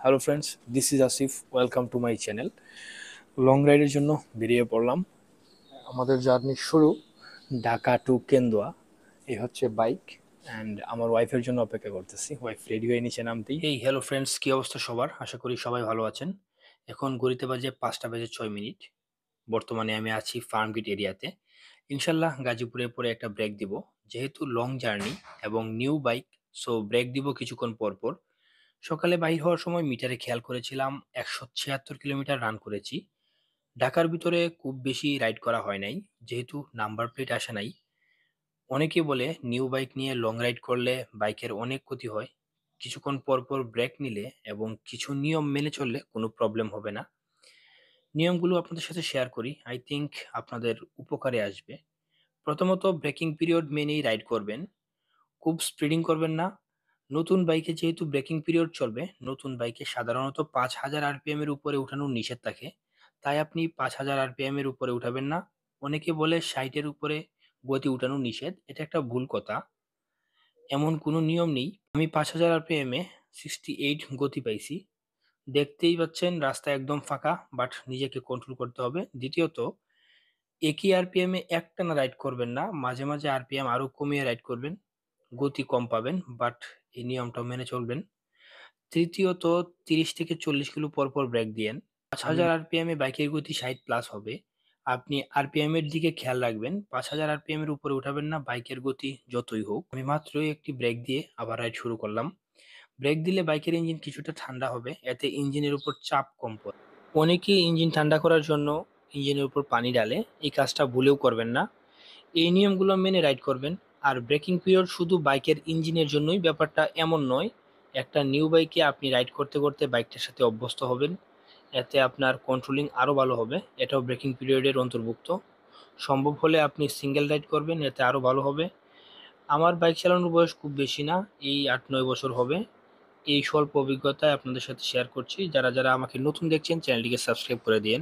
Hello friends, this is Asif. Welcome to my channel. Long রাইডের জন্য বেরিয়ে পড়লাম। আমাদের জার্নি শুরু ঢাকা টু কেন্দুয়া। এই হচ্ছে বাইক, অ্যান্ড আমার ওয়াইফের জন্য অপেক্ষা করতেছি। ওয়াইফ রেডি হয়ে নিচে নামতেই। এই হ্যালো ফ্রেন্ডস, কি অবস্থা সবার? আশা করি সবাই ভালো আছেন। এখন ঘড়িতে বাজে 5টা বেজে 6 মিনিট। বর্তমানে আমি আছি ফার্মগেট এরিয়াতে। ইনশাল্লাহ গাজীপুরে পরে একটা ব্রেক দিব, যেহেতু লং জার্নি এবং নিউ বাইক, সো ব্রেক দিব কিছুক্ষণ পর পর। সকালে বাইর হওয়ার সময় মিটারে খেয়াল করেছিলাম 176 কিলোমিটার রান করেছি। ঢাকার ভিতরে খুব বেশি রাইড করা হয় নাই, যেহেতু নাম্বার প্লেট আসে নাই। অনেকে বলে নিউ বাইক নিয়ে লং রাইড করলে বাইকের অনেক ক্ষতি হয়। কিছুক্ষণ পর পর ব্রেক নিলে এবং কিছু নিয়ম মেনে চললে কোনো প্রবলেম হবে না। নিয়মগুলো আপনাদের সাথে শেয়ার করি, আই থিংক আপনাদের উপকারে আসবে। প্রথমত, ব্রেকিং পিরিয়ড মেনেই রাইড করবেন। খুব স্পিডিং করবেন না। নতুন বাইকে যেহেতু ব্রেকিং পিরিয়ড চলবে, নতুন বাইকে সাধারণত 5000 আরপিএম এর উপরে উঠানোর নিষেধ থাকে। তাই আপনি 5000 আরপিএম এর উপরে উঠাবেন না। অনেকে বলে 60 এর উপরে গতি উঠানো নিষেধ, এটা একটা ভুল কথা। এমন কোনো নিয়ম নেই। আমি 5000 আরপিএম এ 68 গতি পাইছি। দেখতেই পাচ্ছেন রাস্তা একদম ফাঁকা, বাট নিজেকে কন্ট্রোল করতে হবে। দ্বিতীয়ত, একই আরপিএম এ একটানা রাইড করবেন না, মাঝে মাঝে আরপিএম আরো কমিয়ে রাইড করবেন। গতি কম পাবেন, বাট এই নিয়মটা মেনে চলবেন। তৃতীয়ত, 30 থেকে 40 কিলো পর পর ব্রেক দিয়েন। 5000 আরপিএম এ বাইকের গতি 60 প্লাস হবে। আপনি আরপিএম এর দিকে খেয়াল রাখবেন, 5000 আরপিএম এর উপরে উঠাবেন না, বাইকের গতি যতই হোক। আমি মাত্রই একটি ব্রেক দিয়ে আবার রাইড শুরু করলাম। ব্রেক দিলে বাইকের ইঞ্জিন কিছুটা ঠান্ডা হবে, এতে ইঞ্জিনের উপর চাপ কম পড়ে। অনেকেই ইঞ্জিন ঠান্ডা করার জন্য ইঞ্জিনের উপর পানি ডালে, এই কাজটা ভুলেও করবেন না। এই নিয়মগুলো মেনে রাইড করবেন। আর ব্রেকিং পিরিয়ড শুধু বাইকের ইঞ্জিনের জন্যই, ব্যাপারটা এমন নয়। একটা নিউ বাইকে আপনি রাইড করতে করতে বাইকটার সাথে অভ্যস্ত হবেন, এতে আপনার কন্ট্রোলিং আরও ভালো হবে। এটাও ব্রেকিং পিরিয়ডের অন্তর্ভুক্ত। সম্ভব হলে আপনি সিঙ্গেল রাইড করবেন, এতে আরও ভালো হবে। আমার বাইক চালানোর বয়স খুব বেশি না, এই 8-9 বছর হবে। এই স্বল্প অভিজ্ঞতায় আপনাদের সাথে শেয়ার করছি। যারা যারা আমাকে নতুন দেখছেন, চ্যানেলটিকে সাবস্ক্রাইব করে দিন।